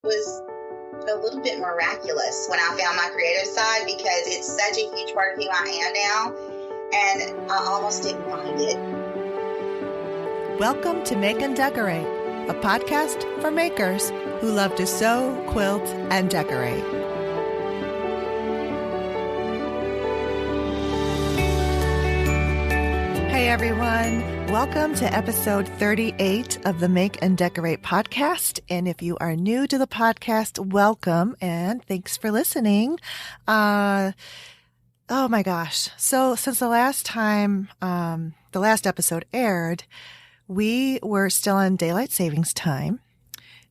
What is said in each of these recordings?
was a little bit miraculous when I found my creative side, because it's such a huge part of who I am now, and I almost didn't find it. Welcome to Make and Decorate, a podcast for makers who love to sew, quilt, and decorate. Hey everyone, welcome to episode 38 of the Make and Decorate podcast. And if you are new to the podcast, welcome and thanks for listening. Oh my gosh. So since the last time, the last episode aired, we were still on daylight savings time.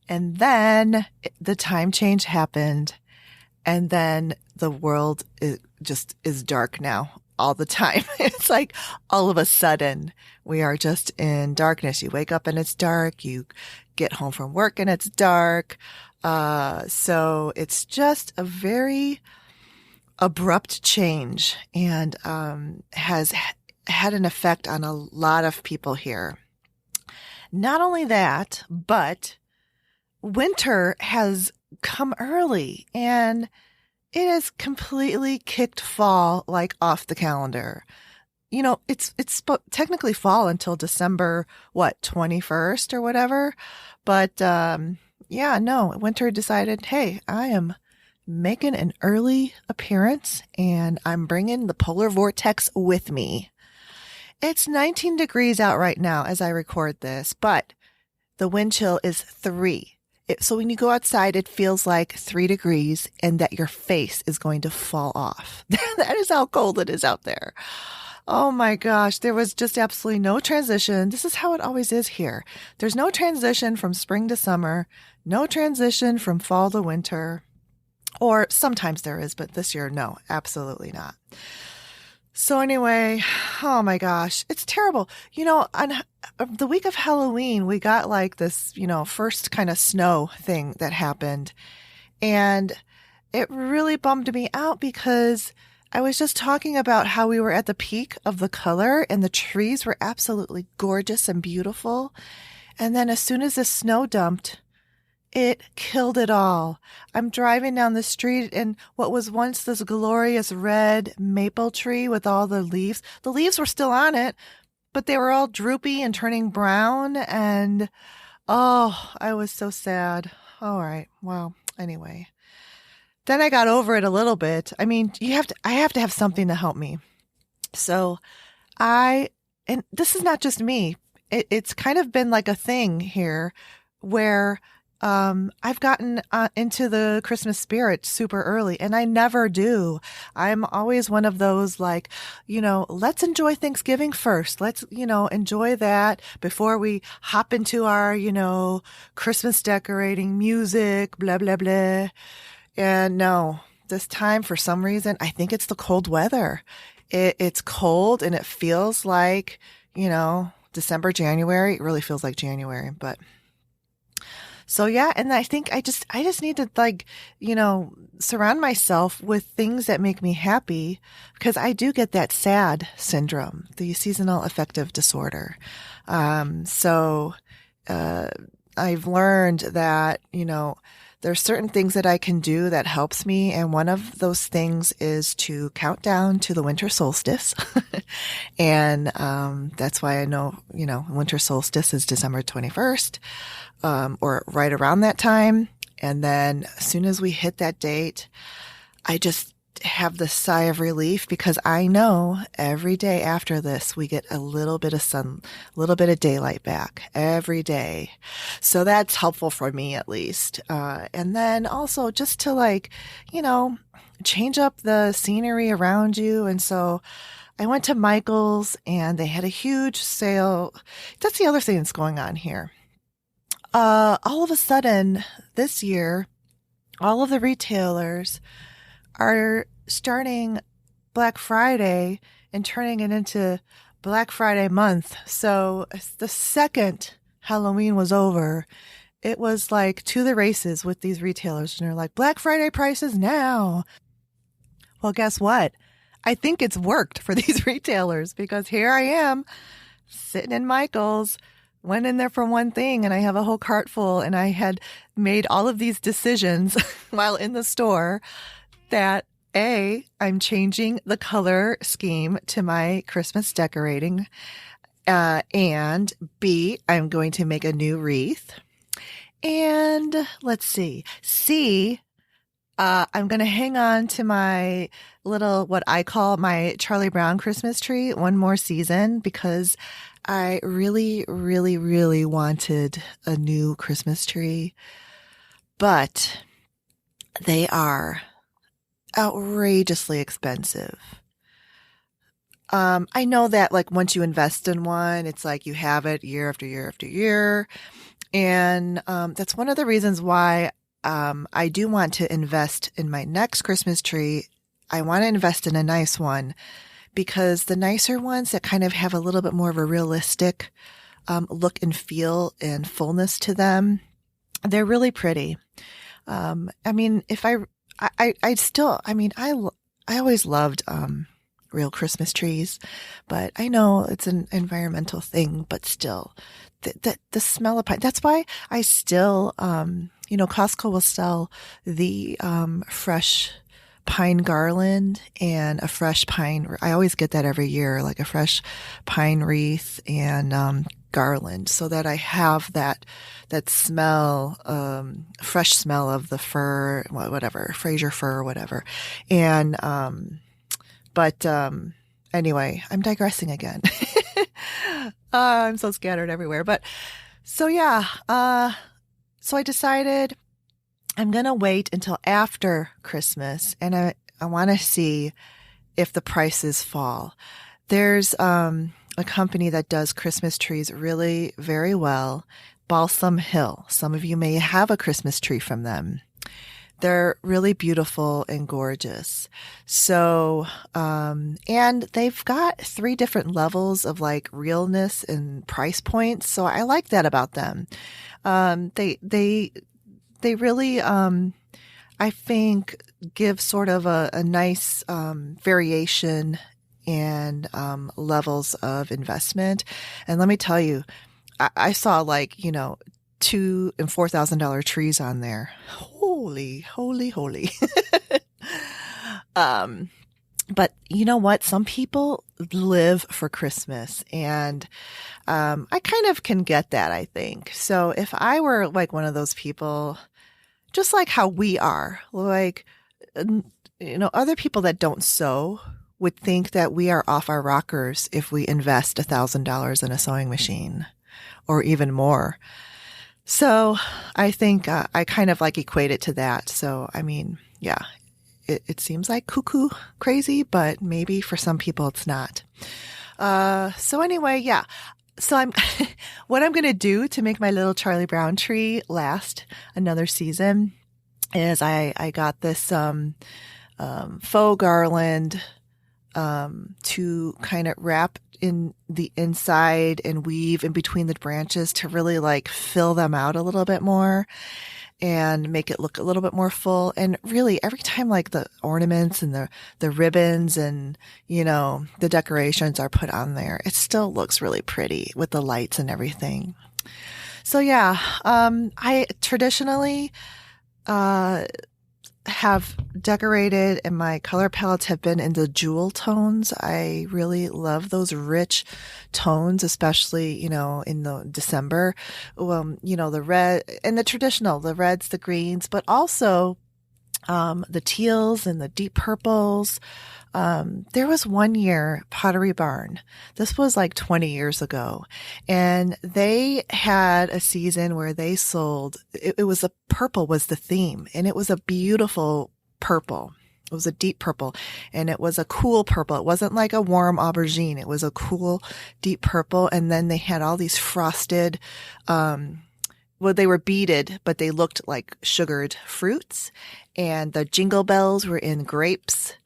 And then the time change happened. And then the world is dark now. All the time. It's like all of a sudden we are just in darkness. You wake up and it's dark. You get home from work and it's dark. So it's just a very abrupt change and has had an effect on a lot of people here. Not only that, but winter has come early and it has completely kicked fall like off the calendar. You know, it's technically fall until December, 21st or whatever. But, winter decided, hey, I am making an early appearance and I'm bringing the polar vortex with me. It's 19 degrees out right now as I record this, but the wind chill is 3. So when you go outside, it feels like 3 degrees and that your face is going to fall off. That is how cold it is out there. Oh my gosh. There was just absolutely no transition. This is how it always is here. There's no transition from spring to summer, no transition from fall to winter, or sometimes there is, but this year, no, absolutely not. So anyway, oh my gosh, it's terrible. You know, on the week of Halloween, we got like this, first kind of snow thing that happened. And it really bummed me out because I was just talking about how we were at the peak of the color and the trees were absolutely gorgeous and beautiful. And then as soon as the snow dumped, it killed it all. I'm driving down the street and what was once this glorious red maple tree with all the leaves were still on it, but they were all droopy and turning brown. And I was so sad. All right. Well, anyway, then I got over it a little bit. I mean, I have to have something to help me. So and this is not just me. It's kind of been like a thing here where I've gotten into the Christmas spirit super early and I never do. I'm always one of those like, let's enjoy Thanksgiving first. Let's, enjoy that before we hop into our, Christmas decorating music, blah, blah, blah. And no, this time for some reason, I think it's the cold weather. It's cold and it feels like, December, January. It really feels like January, but so yeah, and I think I just need to surround myself with things that make me happy because I do get that SAD syndrome, the seasonal affective disorder. So I've learned that, there's certain things that I can do that helps me. And one of those things is to count down to the winter solstice. And that's why I know, winter solstice is December 21st. Or right around that time. And then as soon as we hit that date, I just have this sigh of relief because I know every day after this, we get a little bit of sun, a little bit of daylight back every day. So that's helpful for me at least. And then also just to change up the scenery around you. And so I went to Michael's and they had a huge sale. That's the other thing that's going on here. All of a sudden this year, all of the retailers are starting Black Friday and turning it into Black Friday month. So the second Halloween was over, it was like to the races with these retailers. And they're like, Black Friday prices now. Well, guess what? I think it's worked for these retailers because here I am sitting in Michael's went in there for one thing and I have a whole cart full, and I had made all of these decisions while in the store that A, I'm changing the color scheme to my Christmas decorating. And B, I'm going to make a new wreath. And let's see, C, I'm going to hang on to my little, what I call my Charlie Brown Christmas tree one more season, because I really, really, really wanted a new Christmas tree, but they are outrageously expensive. I know that like once you invest in one, it's like you have it year after year after year. And that's one of the reasons why I do want to invest in my next Christmas tree. I want to invest in a nice one, because the nicer ones that kind of have a little bit more of a realistic look and feel and fullness to them, they're really pretty. I mean, if I always loved real Christmas trees, but I know it's an environmental thing, but still the smell of pine. That's why I still, Costco will sell the fresh pine garland and a fresh pine. I always get that every year, like a fresh pine wreath and garland, so that I have that smell, fresh smell of the fir, whatever, Fraser fir or whatever. And but anyway, I'm digressing again. I'm so scattered everywhere. But so yeah, so I decided I'm going to wait until after Christmas, and I want to see if the prices fall. There's a company that does Christmas trees really very well, Balsam Hill. Some of you may have a Christmas tree from them. They're really beautiful and gorgeous. So, and they've got 3 different levels of like realness and price points. So I like that about them. They really, I think, give sort of a nice variation and levels of investment. And let me tell you, I saw like, $2,000 and $4,000 trees on there. Holy. But you know what? Some people live for Christmas, and I kind of can get that, I think. So if I were like one of those people, just like how we are, like, other people that don't sew would think that we are off our rockers if we invest $1,000 in a sewing machine or even more. So I think I kind of like equate it to that. So, I mean, yeah, it seems like cuckoo crazy, but maybe for some people it's not. So anyway, yeah. So what I'm going to do to make my little Charlie Brown tree last another season is I got this faux garland to kind of wrap in the inside and weave in between the branches to really like fill them out a little bit more and make it look a little bit more full. And really every time like the ornaments and the ribbons and, the decorations are put on there, it still looks really pretty with the lights and everything. So yeah, I traditionally, have decorated, and my color palettes have been in the jewel tones. I really love those rich tones, especially, in the December. The red and the traditional, the reds, the greens, but also the teals and the deep purples. There was one year, Pottery Barn. This was like 20 years ago. And they had a season where they sold, it was a purple was the theme. And it was a beautiful purple. It was a deep purple, and it was a cool purple. It wasn't like a warm aubergine. It was a cool, deep purple. And then they had all these frosted, they were beaded, but they looked like sugared fruits. And the jingle bells were in grapes.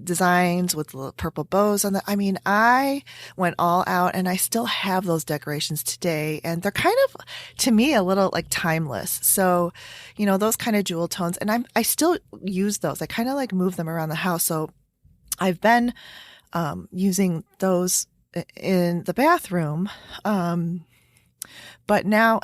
Designs with the purple bows on I mean, I went all out, and I still have those decorations today, and they're kind of, to me, a little like timeless. So, those kind of jewel tones, and I still use those. I kind of like move them around the house. So I've been, using those in the bathroom. But now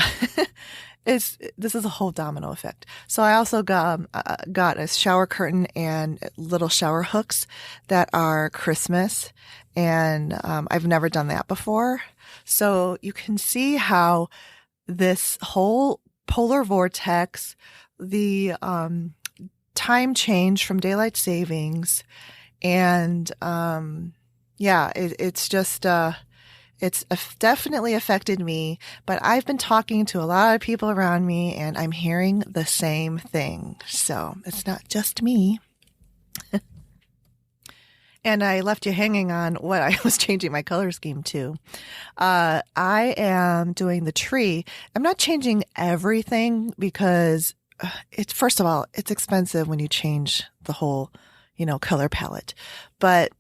this is a whole domino effect. So I also got a shower curtain and little shower hooks that are Christmas. And I've never done that before. So you can see how this whole polar vortex, the time change from daylight savings, and it's just it's definitely affected me. But I've been talking to a lot of people around me, and I'm hearing the same thing. So it's not just me. And I left you hanging on what I was changing my color scheme to. I am doing the tree. I'm not changing everything because first of all, it's expensive when you change the whole, color palette. But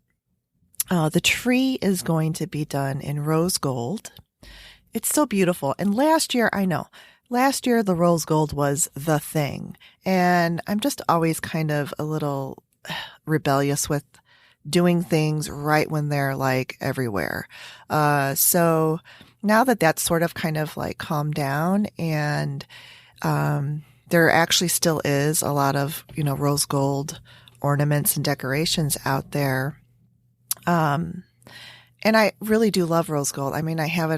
the tree is going to be done in rose gold. It's so beautiful. And last year, the rose gold was the thing. And I'm just always kind of a little rebellious with doing things right when they're like everywhere. So now that that's sort of kind of like calmed down, and there actually still is a lot of, rose gold ornaments and decorations out there. And I really do love rose gold. I mean, I've had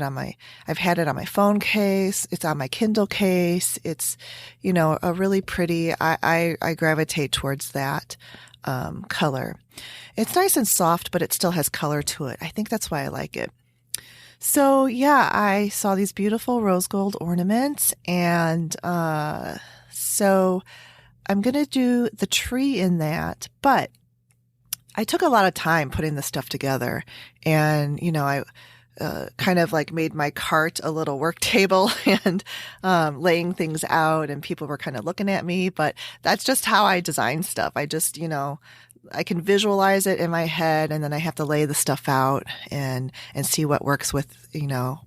it on my phone case. It's on my Kindle case. It's, a really pretty, I gravitate towards that color. It's nice and soft, but it still has color to it. I think that's why I like it. So yeah, I saw these beautiful rose gold ornaments, and so I'm going to do the tree in that, but I took a lot of time putting this stuff together, and, I kind of like made my cart a little work table and laying things out, and people were kind of looking at me, but that's just how I design stuff. I just, I can visualize it in my head, and then I have to lay the stuff out and see what works with,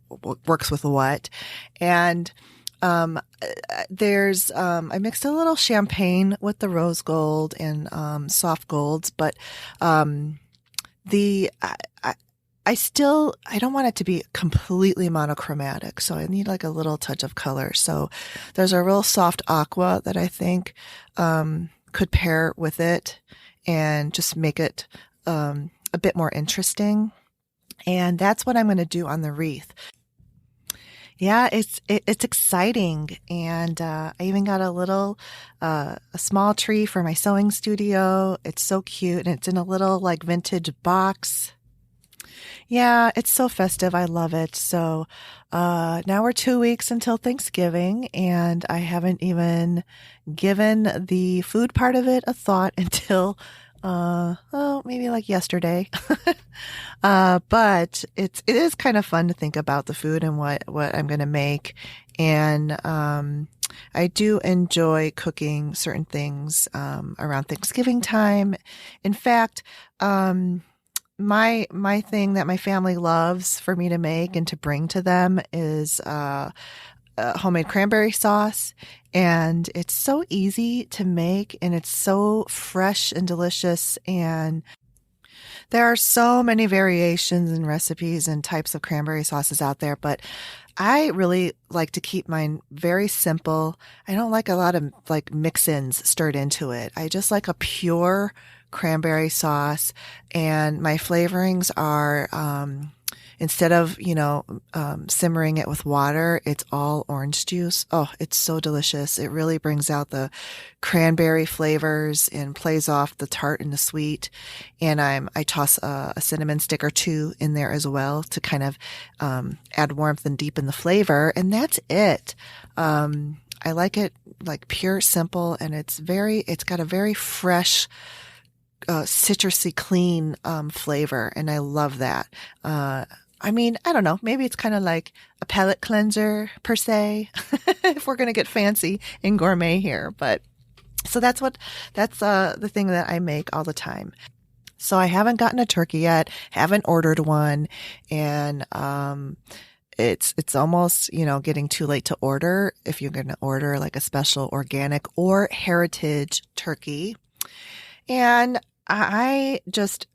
what works with what. And I mixed a little champagne with the rose gold and soft golds, but I don't want it to be completely monochromatic. So I need like a little touch of color. So there's a real soft aqua that I think could pair with it and just make it a bit more interesting. And that's what I'm going to do on the wreath. Yeah, it's exciting. And I even got a small tree for my sewing studio. It's so cute, and it's in a little like vintage box. Yeah, it's so festive. I love it. So now we're 2 weeks until Thanksgiving, and I haven't even given the food part of it a thought until maybe like yesterday. But it is kind of fun to think about the food and what I'm going to make. And I do enjoy cooking certain things around Thanksgiving time. In fact, my thing that my family loves for me to make and to bring to them is homemade cranberry sauce. And it's so easy to make, and it's so fresh and delicious. And there are so many variations and recipes and types of cranberry sauces out there, but I really like to keep mine very simple. I don't like a lot of like mix-ins stirred into it. I just like a pure cranberry sauce, and my flavorings are, instead of, simmering it with water, it's all orange juice. Oh, it's so delicious. It really brings out the cranberry flavors and plays off the tart and the sweet. And I toss a cinnamon stick or two in there as well to kind of add warmth and deepen the flavor. And that's it. I like it like pure, simple, and it's got a very fresh, citrusy, clean flavor, and I love that. I mean, I don't know, maybe it's kind of like a palate cleanser per se, if we're going to get fancy and gourmet here. But so that's the thing that I make all the time. So I haven't gotten a turkey yet, haven't ordered one, and it's almost, getting too late to order if you're going to order like a special organic or heritage turkey. And I just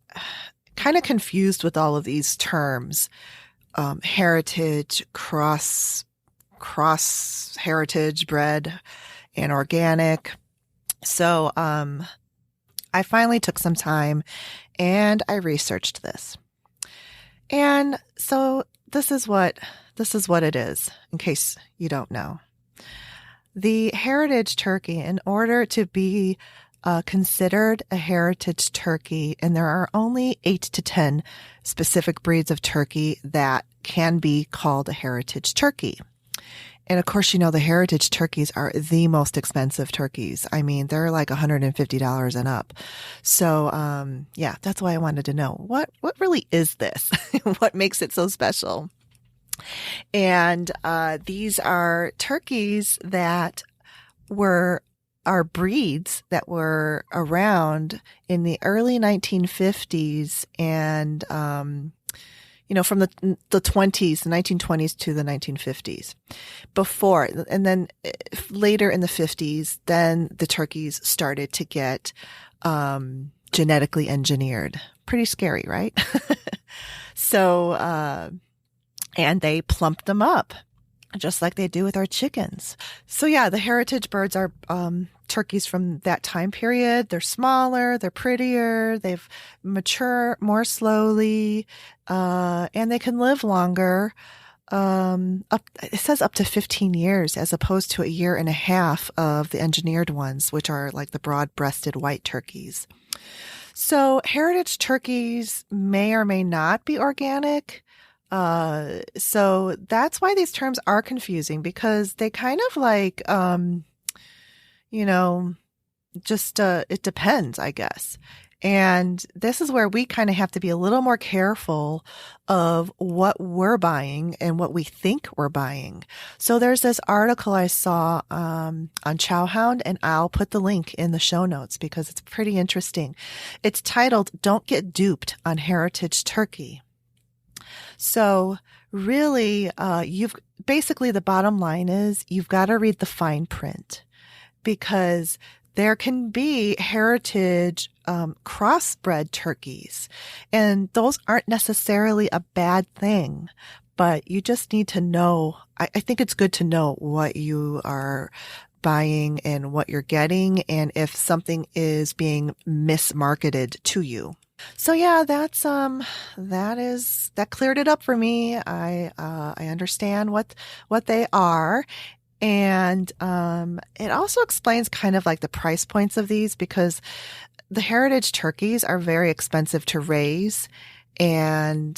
kind of confused with all of these terms, heritage, cross heritage bred, and organic. So I finally took some time and I researched this. And so this is what it is, in case you don't know. The heritage turkey, in order to be considered a heritage turkey, and there are only 8 to 10 specific breeds of turkey that can be called a heritage turkey. And of course, the heritage turkeys are the most expensive turkeys. I mean, they're like $150 and up. So, yeah, that's why I wanted to know what really is this? What makes it so special? And these are turkeys that are breeds that were around in the early 1950s and, from the 20s, the 1920s to the 1950s before. And then later in the 50s, then the turkeys started to get genetically engineered. Pretty scary, right? So, and they plumped them up, just like they do with our chickens. So yeah, the heritage birds are turkeys from that time period. They're smaller, they're prettier, they've mature more slowly, and they can live longer. It says up to 15 years as opposed to a year and a half of the engineered ones, which are like the broad-breasted white turkeys. So heritage turkeys may or may not be organic. So that's why these terms are confusing, because they kind of like, it depends, I guess. And this is where we kind of have to be a little more careful of what we're buying and what we think we're buying. So there's this article I saw on Chowhound, and I'll put the link in the show notes because it's pretty interesting. It's titled, "Don't Get Duped on Heritage Turkey." So really, basically the bottom line is you've got to read the fine print, because there can be heritage crossbred turkeys, and those aren't necessarily a bad thing, but you just need to know. I think it's good to know what you are buying and what you're getting, and if something is being mismarketed to you. So yeah, that cleared it up for me. I understand what they are. And it also explains kind of like the price points of these, because the heritage turkeys are very expensive to raise. And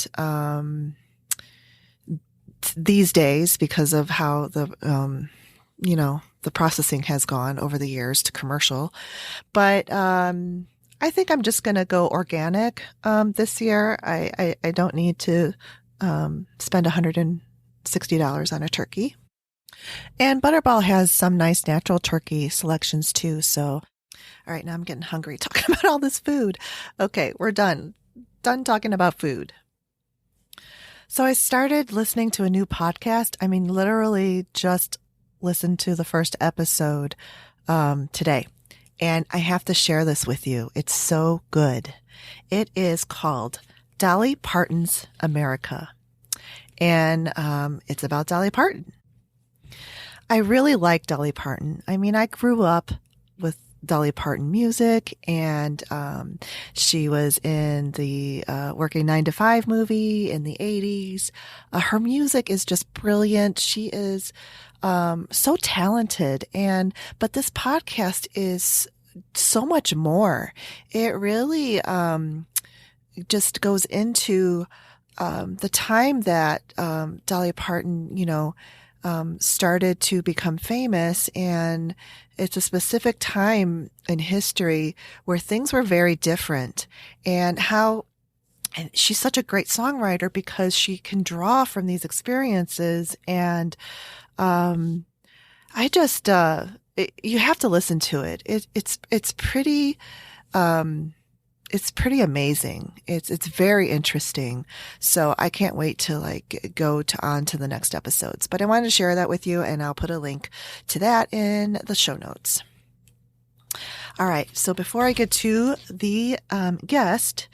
these days, because of how the processing has gone over the years to commercial. But I think I'm just going to go organic this year. I don't need to spend $160 on a turkey. And Butterball has some nice natural turkey selections too. So, all right, now I'm getting hungry talking about all this food. Okay, we're done. Done talking about food. So I started listening to a new podcast. I mean, literally just listened to the first episode today. And I have to share this with you. It's so good. It is called Dolly Parton's America. And it's about Dolly Parton. I really like Dolly Parton. I mean, I grew up with Dolly Parton music, and she was in the Working 9 to 5 movie in the 80s. Her music is just brilliant. She is so talented, but this podcast is so much more. It really just goes into the time that Dolly Parton, started to become famous, and it's a specific time in history where things were very different, and she's such a great songwriter because she can draw from these experiences. And you have to listen to it. It's pretty amazing. It's very interesting. So I can't wait to go on to the next episodes, but I wanted to share that with you, and I'll put a link to that in the show notes. All right. So before I get to the guest,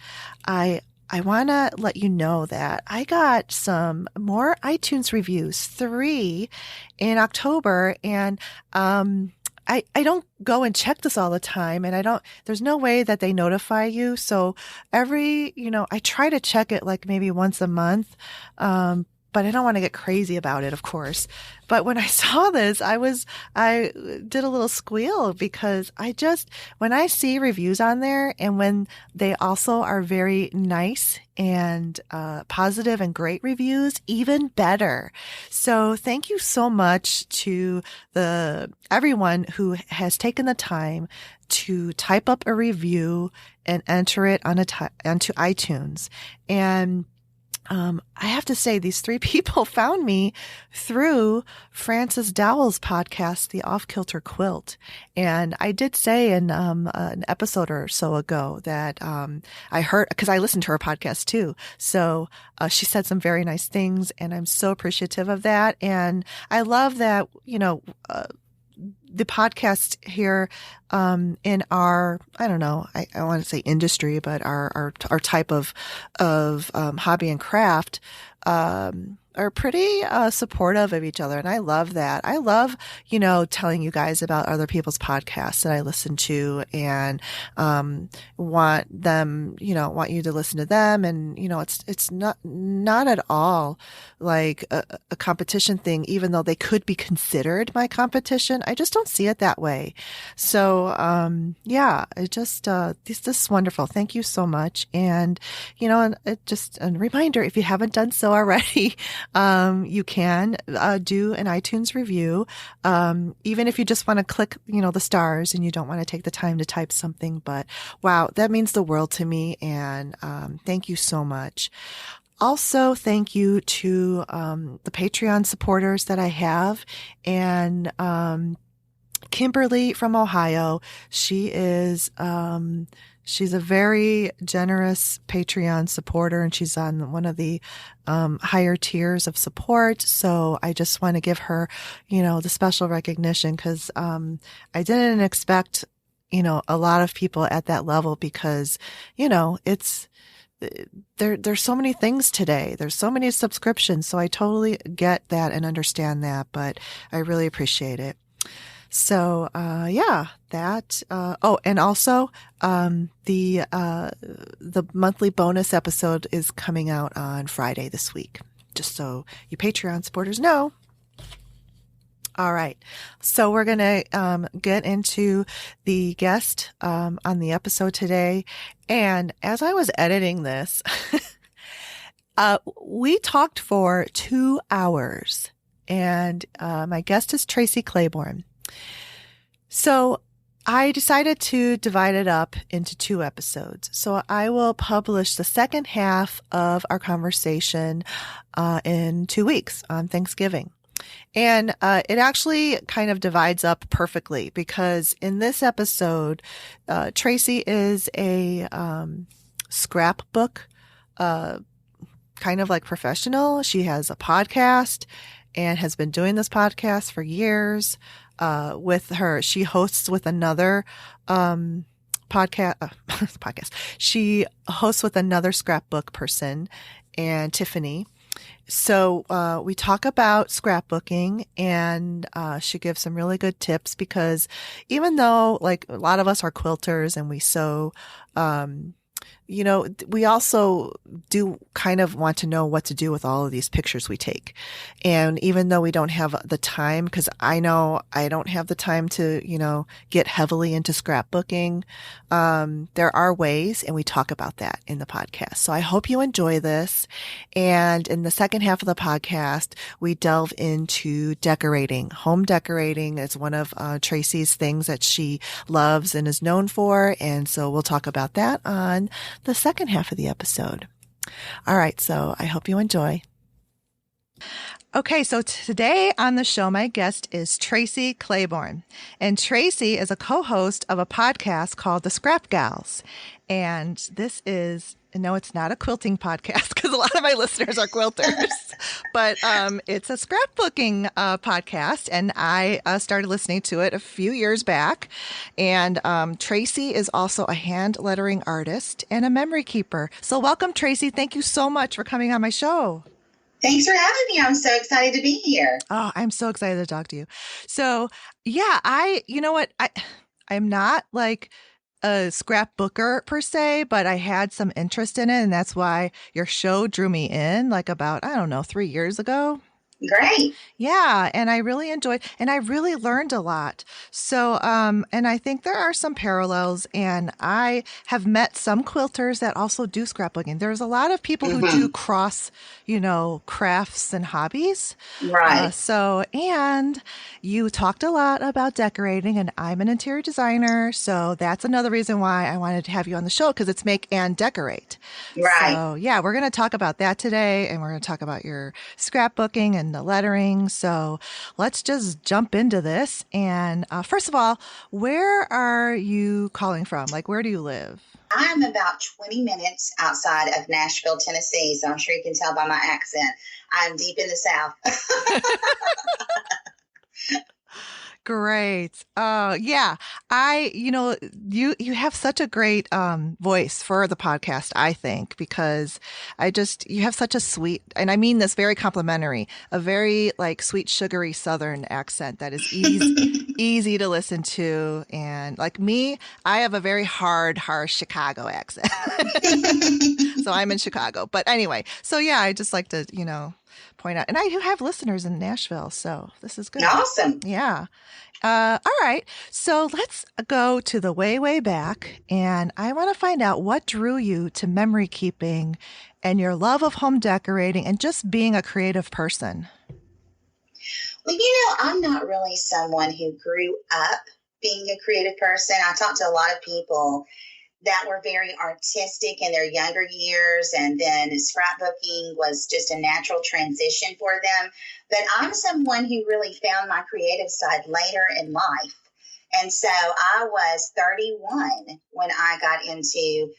I I want to let you know that I got some more iTunes reviews, 3 in October, and I don't go and check this all the time, and there's no way that they notify you. So I try to check it like maybe once a month. But I don't want to get crazy about it, of course. But when I saw this, I did a little squeal because when I see reviews on there and when they also are very nice and positive and great reviews, even better. So thank you so much to everyone who has taken the time to type up a review and enter it onto iTunes. And I have to say, these 3 people found me through Frances Dowell's podcast, The Off-Kilter Quilt. And I did say in an episode or so ago that I heard, because I listened to her podcast too. So she said some very nice things, and I'm so appreciative of that. And I love that, the podcast here in our, I don't know, I want to say industry, but our type of hobby and craft are pretty supportive of each other. And I love that. I love, telling you guys about other people's podcasts that I listen to and want you to listen to them. And, it's not at all like a competition thing, even though they could be considered my competition. I just don't see it that way. So, this is wonderful. Thank you so much. And, just a reminder, if you haven't done so already, you can do an iTunes review, even if you just want to click, the stars and you don't want to take the time to type something. But wow, that means the world to me. And thank you so much. Also, thank you to the Patreon supporters that I have. And Kimberly from Ohio, she's a very generous Patreon supporter, and she's on one of the higher tiers of support. So I just want to give her, the special recognition because I didn't expect, a lot of people at that level because, there's so many things today. There's so many subscriptions. So I totally get that and understand that, but I really appreciate it. So, that, and also, the monthly bonus episode is coming out on Friday this week, just so you Patreon supporters know. All right. So we're going to, get into the guest, on the episode today. And as I was editing this, we talked for 2 hours, and, my guest is Tracie Claiborne. So I decided to divide it up into 2 episodes. So I will publish the second half of our conversation in 2 weeks on Thanksgiving. And it actually kind of divides up perfectly because in this episode, Tracie is a scrapbook kind of like professional. She has a podcast and has been doing this podcast for years. She hosts with another podcast. She hosts with another scrapbook person, and Tiffany. So we talk about scrapbooking, and she gives some really good tips because even though like a lot of us are quilters and we sew, we also do kind of want to know what to do with all of these pictures we take. And even though we don't have the time, because I know I don't have the time to, get heavily into scrapbooking, there are ways, and we talk about that in the podcast. So I hope you enjoy this. And in the second half of the podcast, we delve into decorating. Home decorating is one of Tracie's things that she loves and is known for. And so we'll talk about that on the second half of the episode. All right, so I hope you enjoy. Okay, so today on the show, my guest is Tracie Claiborne. And Tracie is a co-host of a podcast called The Scrap Gals. And this is, no, it's not a quilting podcast because a lot of my listeners are quilters, but it's a scrapbooking podcast. And I started listening to it a few years back. And Tracie is also a hand lettering artist and a memory keeper. So welcome, Tracie. Thank you so much for coming on my show. Thanks for having me. I'm so excited to be here. Oh, I'm so excited to talk to you. So yeah, you know what? I'm not like a scrapbooker per se, but I had some interest in it. And that's why your show drew me in like about, I don't know, 3 years ago. Great. Yeah. And I really enjoyed, and I really learned a lot. So, and I think there are some parallels, and I have met some quilters that also do scrapbooking. There's a lot of people who do cross, crafts and hobbies. Right. And you talked a lot about decorating, and I'm an interior designer. So that's another reason why I wanted to have you on the show, because it's make and decorate. Right. So yeah, we're going to talk about that today, and we're going to talk about your scrapbooking and the lettering. So let's just jump into this. And first of all, where are you calling from? Like, where do you live? I'm about 20 minutes outside of Nashville, Tennessee. So I'm sure you can tell by my accent. I'm deep in the South. Great. Yeah. You have such a great voice for the podcast, I think, because you have such a sweet, and I mean this very complimentary, a very like sweet, sugary Southern accent that is easy to listen to. And like me, I have a very hard, harsh Chicago accent. So I'm in Chicago. But anyway, so yeah, I just like to, point out, and I do have listeners in Nashville, so this is good. Awesome. Yeah. All right. So let's go to the way, way back. And I want to find out what drew you to memory keeping and your love of home decorating and just being a creative person. Well, I'm not really someone who grew up being a creative person. I talked to a lot of people that were very artistic in their younger years, and then scrapbooking was just a natural transition for them. But I'm someone who really found my creative side later in life. And so I was 31 when I got into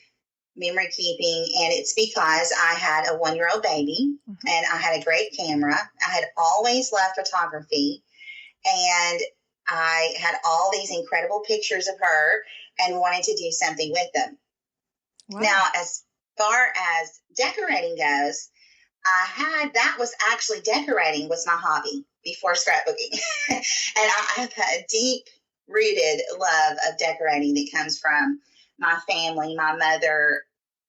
memory keeping, and it's because I had a 1-year-old baby, and I had a great camera. I had always loved photography, and I had all these incredible pictures of her and wanted to do something with them. Wow. Now, as far as decorating goes, that was actually decorating was my hobby before scrapbooking. And I have a deep-rooted love of decorating that comes from my family. My mother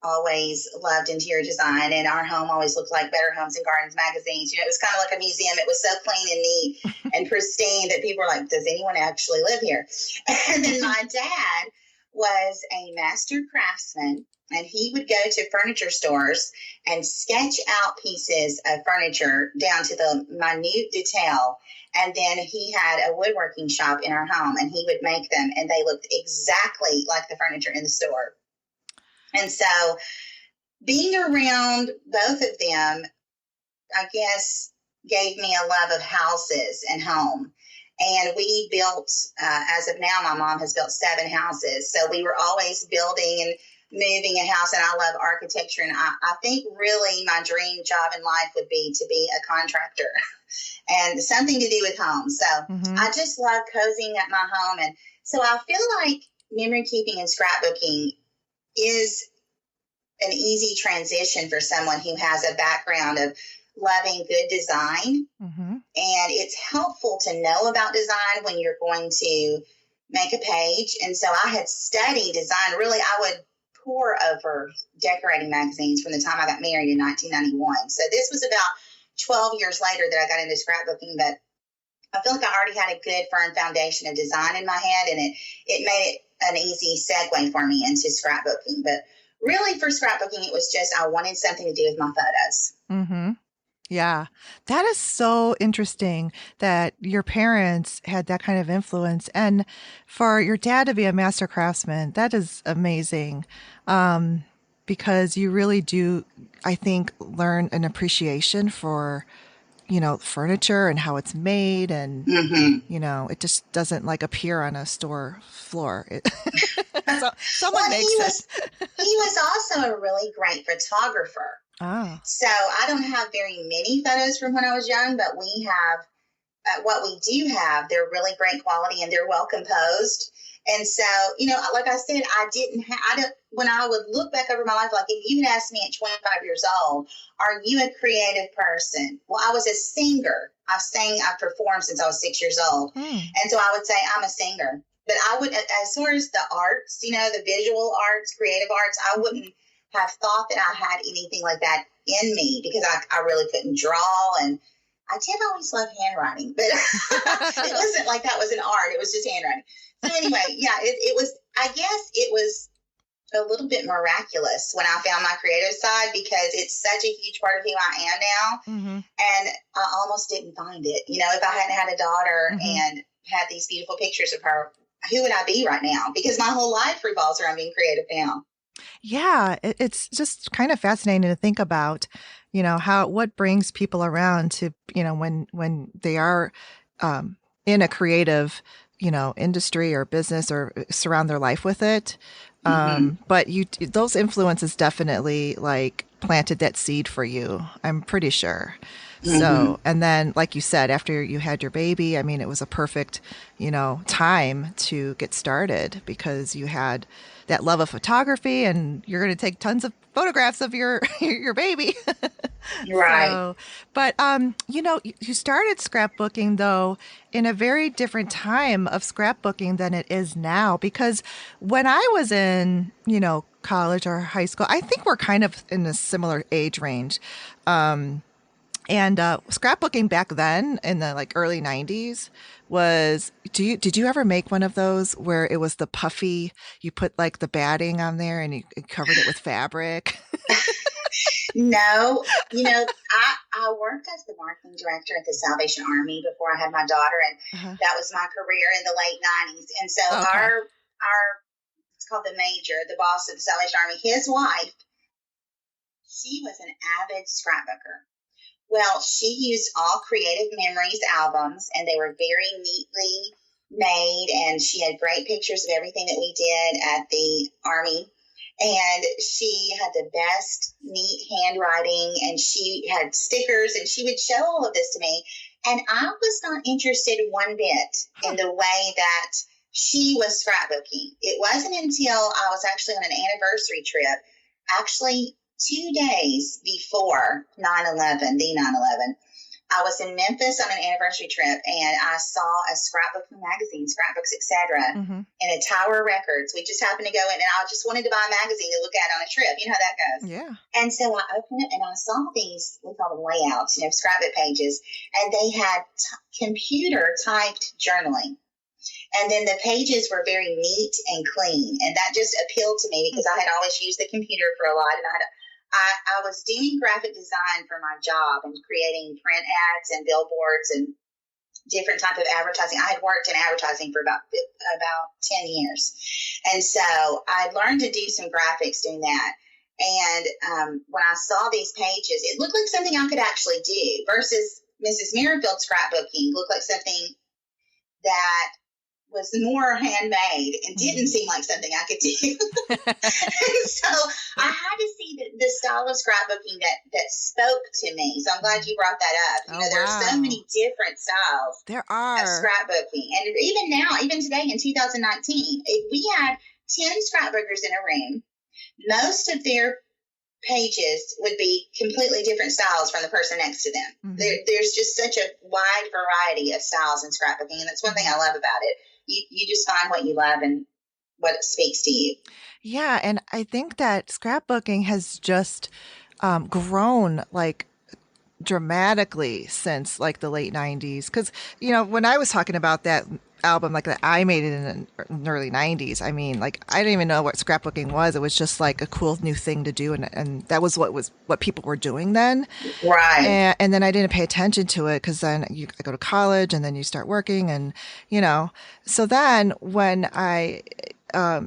always loved interior design, and our home always looked like Better Homes and Gardens magazines. It was kind of like a museum. It was so clean and neat and pristine that people were like, does anyone actually live here? And then my dad was a master craftsman, and he would go to furniture stores and sketch out pieces of furniture down to the minute detail. And then he had a woodworking shop in our home, and he would make them, and they looked exactly like the furniture in the store. And so being around both of them, I guess, gave me a love of houses and home. And we built, as of now, my mom has built 7 houses. So we were always building and moving a house, and I love architecture. And I think really my dream job in life would be to be a contractor and something to do with homes. So I just love cozying up my home. And so I feel like memory keeping and scrapbooking is an easy transition for someone who has a background of loving good design. And it's helpful to know about design when you're going to make a page. And so I had studied design. Really, I would pore over decorating magazines from the time I got married in 1991. So this was about 12 years later that I got into scrapbooking, but I feel like I already had a good firm foundation of design in my head, and it made it an easy segue for me into scrapbooking. But really for scrapbooking, it was just I wanted something to do with my photos. Yeah, that is so interesting that your parents had that kind of influence. And for your dad to be a master craftsman, that is amazing. Because you really do, I think, learn an appreciation for furniture and how it's made, and it just doesn't like appear on a store floor. So someone Well, makes it. He was also a really great photographer. Oh. So I don't have very many photos from when I was young, but we have what we do have. They're really great quality and they're well composed. And so, like I said, when I would look back over my life, like if you had asked me at 25 years old, are you a creative person? Well, I was a singer. I've performed since I was 6 years old. And so I would say I'm a singer. But I would, as far as the arts, the visual arts, creative arts, I wouldn't have thought that I had anything like that in me because I really couldn't draw. And I did always love handwriting, but it wasn't like that was an art. It was just handwriting. So anyway, yeah, it was, I guess it was a little bit miraculous when I found my creative side because it's such a huge part of who I am now. And I almost didn't find it. If I hadn't had a daughter and had these beautiful pictures of her, who would I be right now? Because my whole life revolves around being creative now. Yeah, it's just kind of fascinating to think about, what brings people around to, when they are in a creative, industry or business or surround their life with it. But those influences definitely like planted that seed for you, I'm pretty sure. So, and then, like you said, after you had your baby, I mean, it was a perfect, time to get started because you had that love of photography and you're going to take tons of photographs of your baby. Right. So, but, you started scrapbooking though in a very different time of scrapbooking than it is now, because when I was in, college or high school, I think we're kind of in a similar age range. And scrapbooking back then in the early 90s was, did you ever make one of those where it was the puffy, you put the batting on there and you covered it with fabric? No, I worked as the marketing director at the Salvation Army before I had my daughter, and that was my career in the late 90s. And so our it's called the Major, the boss of the Salvation Army, his wife, she was an avid scrapbooker. Well, she used all Creative Memories albums, and they were very neatly made, and she had great pictures of everything that we did at the Army. And she had the best neat handwriting, and she had stickers, and she would show all of this to me. And I was not interested one bit in the way that she was scrapbooking. It wasn't until I was actually on an anniversary trip, actually 2 days before 9/11, the 9/11, I was in Memphis on an anniversary trip, and I saw a scrapbooking magazine, Scrapbooks, etc., in a Tower Records. We just happened to go in, and I just wanted to buy a magazine to look at on a trip. You know how that goes. Yeah. And so I opened it, and I saw these, we call them layouts, scrapbook pages, and they had computer-typed journaling. And then the pages were very neat and clean, and that just appealed to me because I had always used the computer for a lot, and I was doing graphic design for my job and creating print ads and billboards and different type of advertising. I had worked in advertising for about 10 years. And so I learned to do some graphics doing that. And when I saw these pages, it looked like something I could actually do versus Mrs. Merrifield scrapbooking looked like something that was more handmade and didn't seem like something I could do. So I had to see the style of scrapbooking that spoke to me. So I'm glad you brought that up. There are so many different styles there are of scrapbooking. And even now, even today in 2019, if we had 10 scrapbookers in a room, most of their pages would be completely different styles from the person next to them. There's just such a wide variety of styles in scrapbooking, and that's one thing I love about it. You just find what you love and what speaks to you. Yeah, and I think that scrapbooking has just grown dramatically since the late 90s. Because, when I was talking about that album, that I made it in the early 90s, I mean, I didn't even know what scrapbooking was. It was just a cool new thing to do. And that was what people were doing then. Right. And then I didn't pay attention to it because then I go to college and then you start working and, so then when I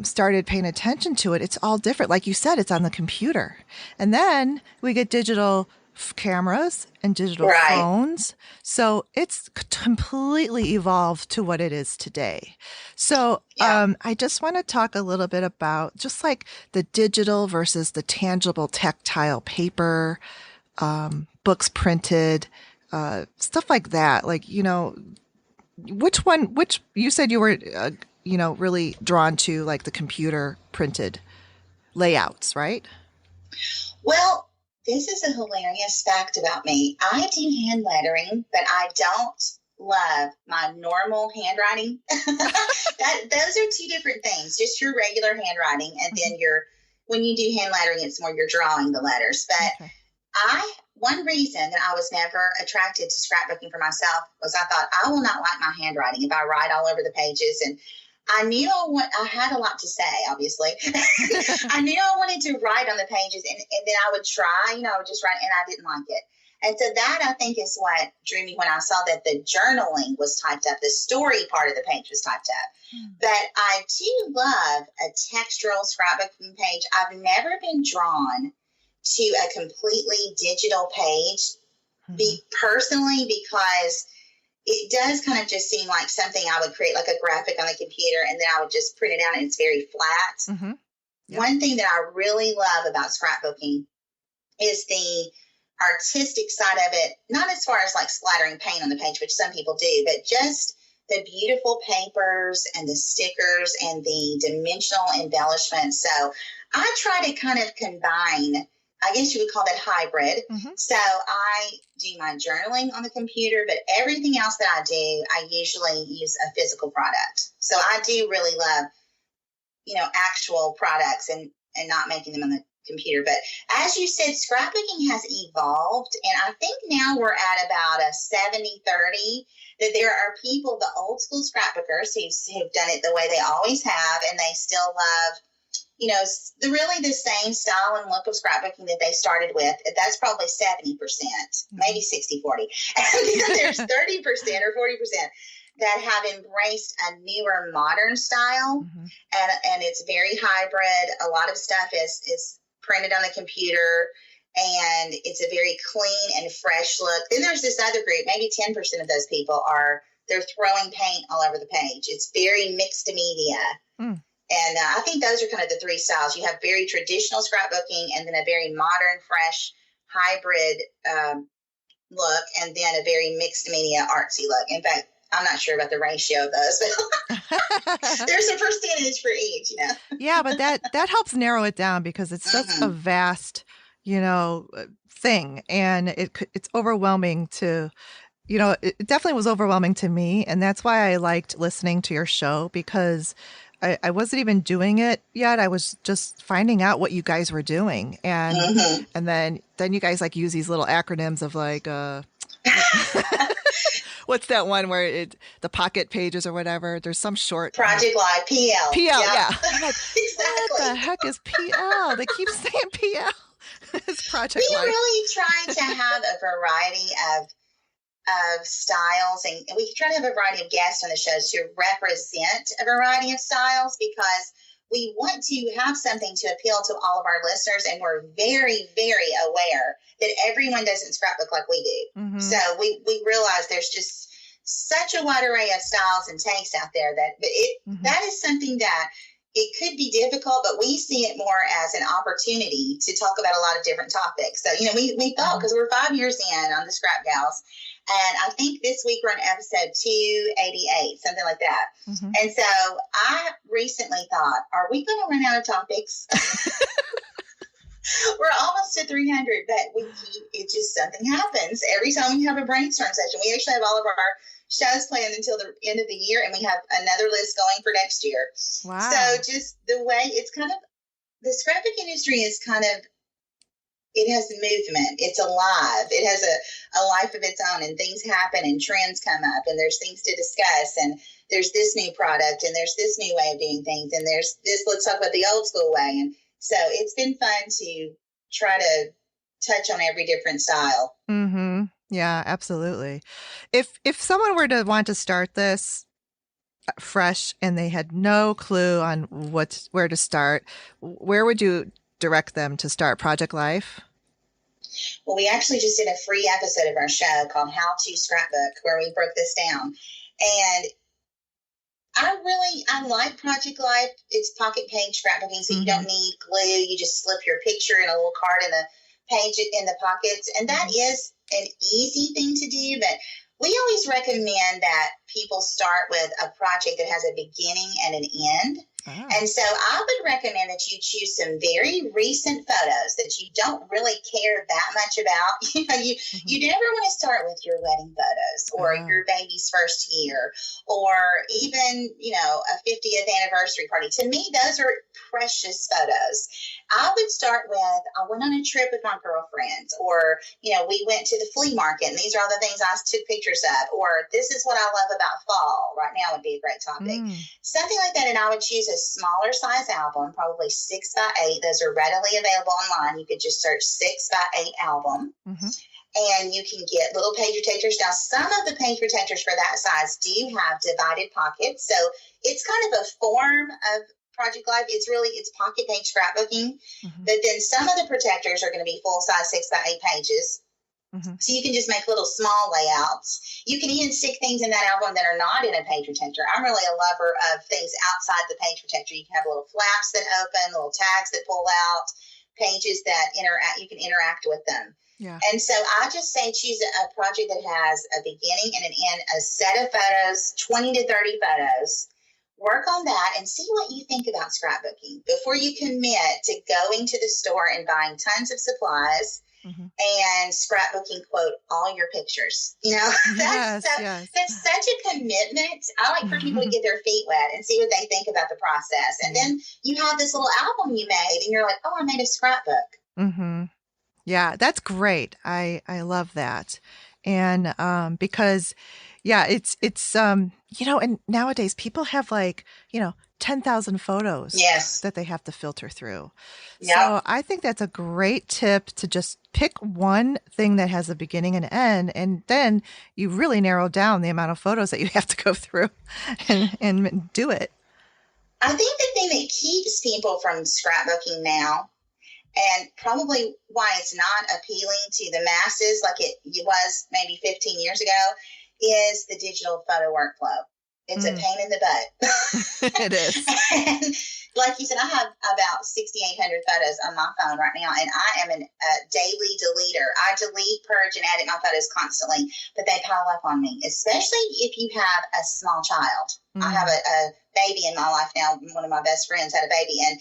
started paying attention to it, it's all different. Like you said, it's on the computer. And then we get digital cameras and digital Right. phones. So it's completely evolved to what it is today. So Yeah. I just want to talk a little bit about just like the digital versus the tangible tactile paper, books printed, stuff like that. Like, which you said you were, really drawn to like the computer printed layouts, right? Well, this is a hilarious fact about me. I do hand lettering, but I don't love my normal handwriting. Those are two different things. Just your regular handwriting, and Mm-hmm. then when you do hand lettering, it's more you're drawing the letters. But Okay. one reason that I was never attracted to scrapbooking for myself was I thought I will not like my handwriting if I write all over the pages. And I knew I had a lot to say, obviously. I knew I wanted to write on the pages, and then I would try, I would just write, and I didn't like it. And so that, I think, is what drew me when I saw that the journaling was typed up, the story part of the page was typed up. But I do love a textural scrapbooking page. I've never been drawn to a completely digital page, personally, because it does kind of just seem like something I would create, like a graphic on the computer, and then I would just print it out, and it's very flat. Mm-hmm. Yep. One thing that I really love about scrapbooking is the artistic side of it, not as far as like splattering paint on the page, which some people do, but just the beautiful papers and the stickers and the dimensional embellishments. So I try to kind of combine, I guess you would call that hybrid. Mm-hmm. So I do my journaling on the computer, but everything else that I do, I usually use a physical product. So I do really love, actual products and not making them on the computer. But as you said, scrapbooking has evolved, and I think now we're at about a 70-30, that there are people, the old school scrapbookers who've done it the way they always have, and they still love, the same style and look of scrapbooking that they started with. That's probably 70%, maybe 60-40. And then there's 30% or 40% that have embraced a newer modern style, and it's very hybrid. A lot of stuff is printed on the computer, and it's a very clean and fresh look. Then there's this other group, maybe 10% of those people they're throwing paint all over the page. It's very mixed media. And I think those are kind of the three styles. You have very traditional scrapbooking, and then a very modern, fresh, hybrid look, and then a very mixed media, artsy look. In fact, I'm not sure about the ratio of those, but there's a percentage for each, Yeah, but that helps narrow it down, because it's such a vast, thing, and it's overwhelming to, it definitely was overwhelming to me, and that's why I liked listening to your show, because I wasn't even doing it yet. I was just finding out what you guys were doing, and then you guys like use these little acronyms of like what's that one where the pocket pages or whatever? There's some short Project Live, PL. PL, yeah. I'm like, Exactly. what the heck is PL? They keep saying PL. It's Project We Live. really try to have a variety of styles, and we try to have a variety of guests on the show to represent a variety of styles, because we want to have something to appeal to all of our listeners, and we're very, very aware that everyone doesn't scrapbook like we do. So we realize there's just such a wide array of styles and tastes out there that is something that it could be difficult, but we see it more as an opportunity to talk about a lot of different topics. So, we thought, because we're 5 years in on the Scrap Gals, and I think this week we're on episode 288, something like that. And so I recently thought, are we going to run out of topics? We're almost to 300, but it just, something happens every time we have a brainstorm session. We actually have all of our shows planned until the end of the year, and we have another list going for next year. Wow. So just the way it's kind of, the scrapbook industry is kind of, it has movement. It's alive. It has a life of its own, and things happen, and trends come up, and there's things to discuss, and there's this new product, and there's this new way of doing things, and there's this, let's talk about the old school way. And so it's been fun to try to touch on every different style. Yeah, absolutely. If someone were to want to start this fresh and they had no clue on where to start, where would you direct them to start Project Life? Well, we actually just did a free episode of our show called How to Scrapbook, where we broke this down. And I like Project Life. It's pocket page scrapbooking, so you don't need glue. You just slip your picture in a little card in the page in the pockets. And that is an easy thing to do, but we always recommend that people start with a project that has a beginning and an end. Oh. And so I would recommend that you choose some very recent photos that you don't really care that much about. You never want to start with your wedding photos or your baby's first year or even, a 50th anniversary party. To me, those are precious photos. I would start with, I went on a trip with my girlfriends, or, we went to the flea market and these are all the things I took pictures of, or this is what I love about fall. Right now would be a great topic. Something like that. And I would choose a smaller size album, probably 6x8. Those are readily available online. You could just search 6x8 album. And you can get little page protectors. Now, some of the page protectors for that size do have divided pockets. So it's kind of a form of Project Life. It's pocket page scrapbooking. But then some of the protectors are going to be full size 6x8 pages. So you can just make little small layouts. You can even stick things in that album that are not in a page protector. I'm really a lover of things outside the page protector. You can have little flaps that open, little tags that pull out, pages that you can interact with them. Yeah. And so I just say choose a project that has a beginning and an end, a set of photos, 20 to 30 photos. Work on that and see what you think about scrapbooking before you commit to going to the store and buying tons of supplies and scrapbooking, quote, all your pictures. That's such a commitment. I like for people to get their feet wet and see what they think about the process. And then you have this little album you made and you're like, oh, I made a scrapbook. Yeah, that's great. I love that. And because it's and nowadays people have 10,000 photos that they have to filter through. Yep. So I think that's a great tip to just pick one thing that has a beginning and end, and then you really narrow down the amount of photos that you have to go through and do it. I think the thing that keeps people from scrapbooking now, and probably why it's not appealing to the masses like it was maybe 15 years ago, is the digital photo workflow. It's a pain in the butt. It is. And like you said, I have about 6,800 photos on my phone right now, and I am a daily deleter. I delete, purge, and edit my photos constantly, but they pile up on me, especially if you have a small child. I have a baby in my life now. One of my best friends had a baby, and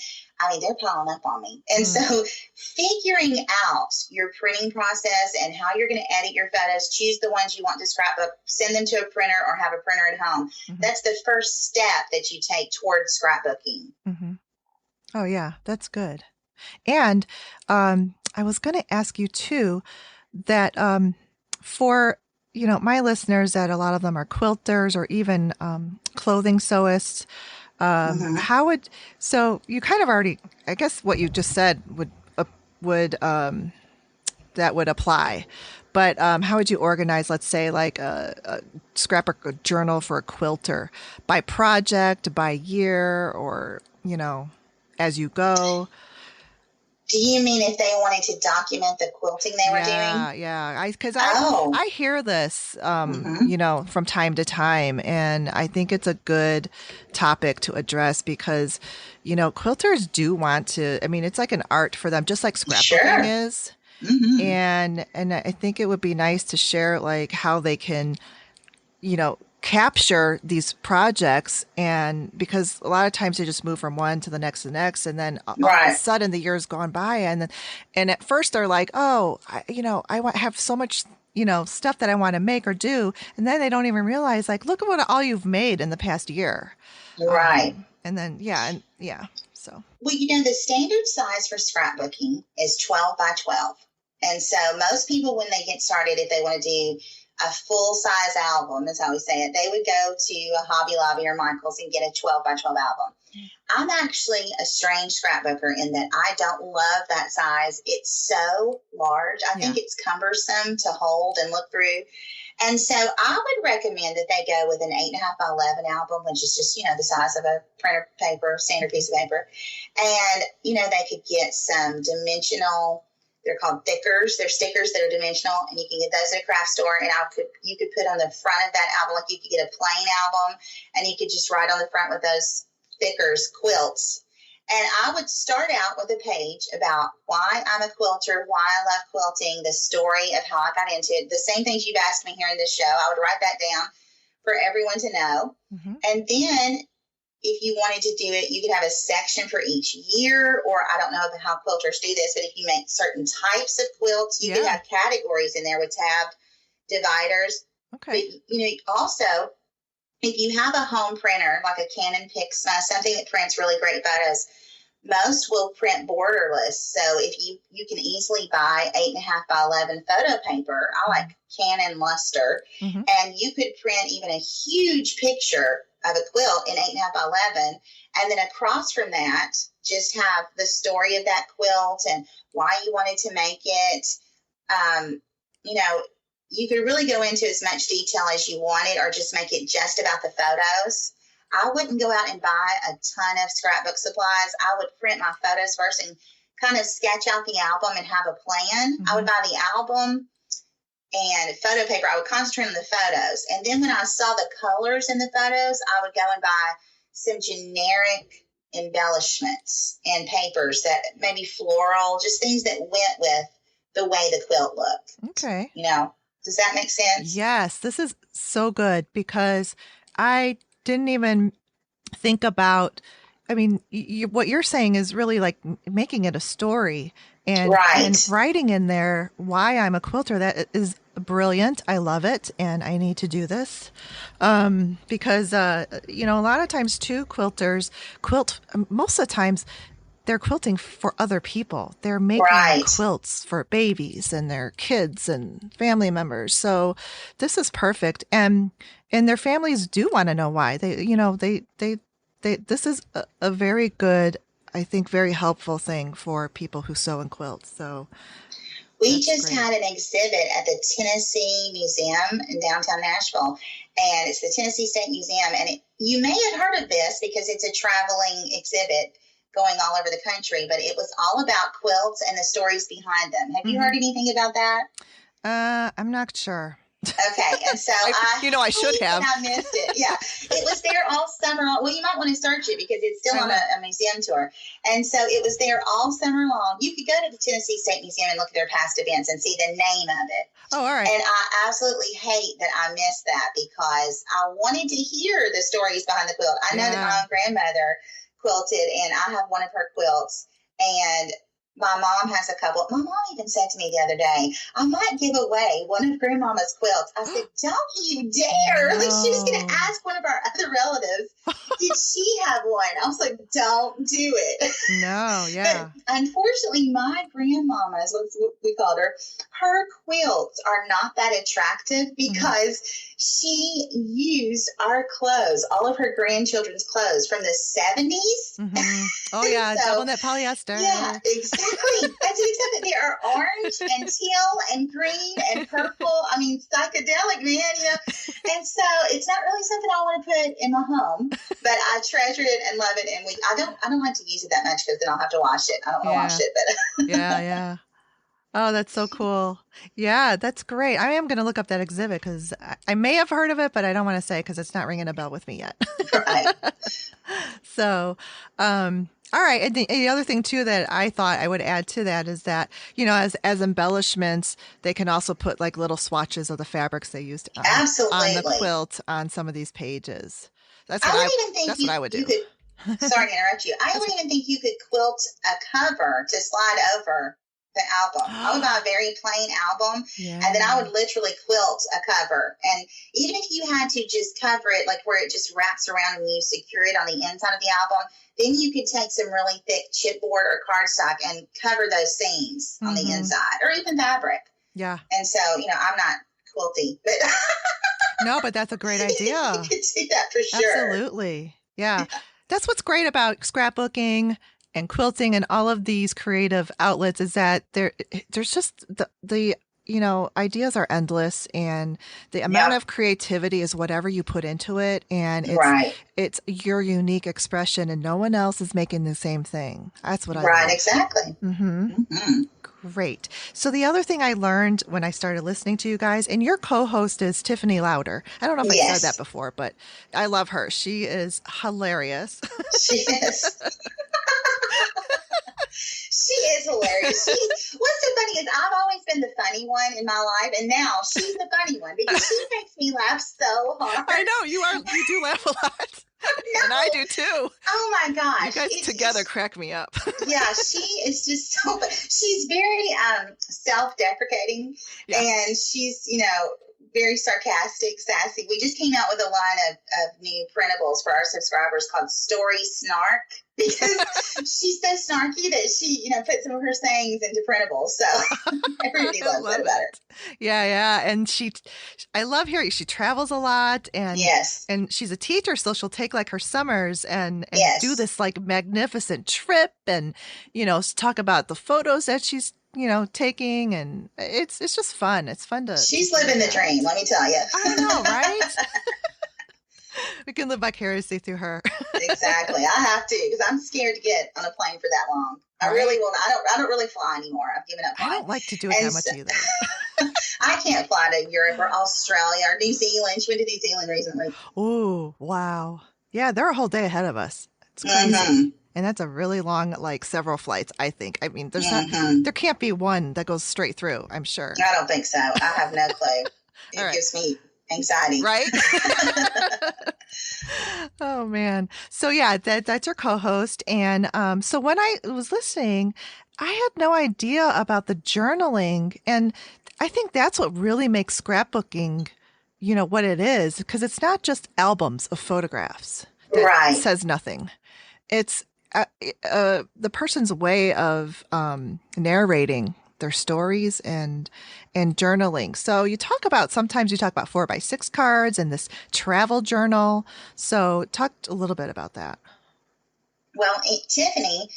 they're piling up on me. And so figuring out your printing process and how you're going to edit your photos, choose the ones you want to scrapbook, send them to a printer or have a printer at home. That's the first step that you take towards scrapbooking. Oh, yeah, that's good. And I was going to ask you, too, that for my listeners, that a lot of them are quilters or even clothing sewists. So you kind of already, I guess what you just said that would apply, but how would you organize, let's say, like a scrapbook journal for a quilter, by project, by year, or as you go? Do you mean if they wanted to document the quilting they were doing? Yeah. Because I hear this, from time to time, and I think it's a good topic to address because, quilters do want to. It's like an art for them, just like scrapbooking is. And I think it would be nice to share how they can, capture these projects, and because a lot of times they just move from one to the next, and then all of a sudden the year's gone by, and at first they're like, oh, I have so much stuff that I want to make or do, and then they don't even realize look at what all you've made in the past year, and then so the standard size for scrapbooking is 12 by 12, and so most people, when they get started, if they want to do a full-size album, is how we say it, they would go to a Hobby Lobby or Michael's and get a 12 by 12 album. I'm actually a strange scrapbooker in that I don't love that size. It's so large. I think it's cumbersome to hold and look through. And so I would recommend that they go with an 8.5 by 11 album, which is just, the size of a printer paper, standard piece of paper. And, they could get some dimensional. they're called thickers. They're stickers that are dimensional, and you can get those at a craft store. And you could put on the front of that album, like you could get a plain album, and you could just write on the front with those thickers, quilts. And I would start out with a page about why I'm a quilter, why I love quilting, the story of how I got into it. The same things you've asked me here in this show, I would write that down for everyone to know. Mm-hmm. And then if you wanted to do it, you could have a section for each year, or I don't know how quilters do this, but if you make certain types of quilts, you could have categories in there with tabbed dividers. Okay. But, also, if you have a home printer, like a Canon Pixma, something that prints really great photos, most will print borderless. So if you can easily buy 8.5 by 11 photo paper, I like Canon Luster, mm-hmm. and you could print even a huge picture of a quilt in 8.5 by 11, and then across from that, just have the story of that quilt and why you wanted to make it. You could really go into as much detail as you wanted, or just make it just about the photos. I wouldn't go out and buy a ton of scrapbook supplies. I would print my photos first and kind of sketch out the album and have a plan. Mm-hmm. I would buy the album and photo paper. I would concentrate on the photos. And then when I saw the colors in the photos, I would go and buy some generic embellishments and papers that maybe floral, just things that went with the way the quilt looked. Okay. Does that make sense? Yes, this is so good, because I didn't even think about, what you're saying is really like making it a story and writing in there why I'm a quilter. That is brilliant. I love it. And I need to do this because, a lot of times too, quilters quilt, most of the times, they're quilting for other people. They're making quilts for babies and their kids and family members. So this is perfect. And their families do want to know why. This is a very good, I think, very helpful thing for people who sew and quilt. So we just had an exhibit at the Tennessee Museum in downtown Nashville, and it's the Tennessee State Museum. And you may have heard of this because it's a traveling exhibit going all over the country, but it was all about quilts and the stories behind them. Have you heard anything about that? I'm not sure. Okay, and so I should have. I missed it. Yeah, it was there all summer long. Well, you might want to search it because it's still on a museum tour. And so it was there all summer long. You could go to the Tennessee State Museum and look at their past events and see the name of it. Oh, all right. And I absolutely hate that I missed that because I wanted to hear the stories behind the quilt. I know that my own grandmother quilted, and I have one of her quilts, and my mom has a couple. My mom even said to me the other day, I might give away one of Grandmama's quilts. I said, don't you dare. No. Like, she was going to ask one of our other relatives, did she have one? I was like, don't do it. No, yeah. But unfortunately, my grandmama, is what we called her quilts are not that attractive because she used our clothes, all of her grandchildren's clothes from the 70s. Mm-hmm. Oh, yeah, double knit polyester. Yeah, exactly. That's except that they are orange and teal and green and purple. I mean, psychedelic, man, And so it's not really something I want to put in my home, but I treasure it and love it. And I don't like to use it that much because then I'll have to wash it. I don't want to wash it, but yeah. Oh, that's so cool. Yeah, that's great. I am going to look up that exhibit because I may have heard of it, but I don't want to say because it's not ringing a bell with me yet. Right. So, all right. And the other thing too that I thought I would add to that is that, as embellishments, they can also put like little swatches of the fabrics they used on the quilt on some of these pages. That's what I would do. Sorry to interrupt you. I don't even think you could quilt a cover to slide over the album. I would buy a very plain album, and then I would literally quilt a cover. And even if you had to just cover it, like where it just wraps around and you secure it on the inside of the album, then you could take some really thick chipboard or cardstock and cover those seams on the inside, or even fabric. Yeah. And so, I'm not quilty, but no, but that's a great idea. You could do that for sure. Absolutely. Yeah. That's what's great about scrapbooking and quilting and all of these creative outlets is that there's just the ideas are endless, and the amount of creativity is whatever you put into it, and it's your unique expression, and no one else is making the same thing. That's what I love. Exactly. Mm-hmm. Great. So the other thing I learned when I started listening to you guys, and your co-host is Tiffany Louder. I don't know if I said that Yes, before, but I love her. She is hilarious. she is. She is hilarious. What's so funny is I've always been the funny one in my life, and now she's the funny one because she makes me laugh so hard. I know you do laugh a lot. And I do too. Oh my gosh. You guys together crack me up. Yeah, she is just so, she's very self-deprecating, Yeah. and she's, very sarcastic, sassy. We just came out with a line of new printables for our subscribers called Story Snark, because she's so snarky that she, put some of her sayings into printables. So everybody loves that about her. Yeah. And I love hearing she travels a lot, and yes, and she's a teacher, so she'll take like her summers and yes, do this like magnificent trip, and talk about the photos that she's taking, and it's just fun. It's fun to. She's living the dream, let me tell you. I know, right? We can live vicariously through her. Exactly. I have to, because I'm scared to get on a plane for that long. I really will. I don't really fly anymore. I've given up flying. I don't like to do it that much either. I can't fly to Europe or Australia or New Zealand. She went to New Zealand recently. Oh, wow. Yeah, they're a whole day ahead of us. It's crazy. Mm-hmm. And that's a really long, like several flights, I think. I mean, there can't be one that goes straight through, I'm sure. I don't think so. I have no clue. It gives me anxiety. Right? Oh, man. So, yeah, that's your co-host. And so when I was listening, I had no idea about the journaling. And I think that's what really makes scrapbooking, what it is, because it's not just albums of photographs that says nothing. It's the person's way of narrating their stories and journaling. So sometimes you talk about 4x6 cards and this travel journal. So talk a little bit about that. Well, Tiffany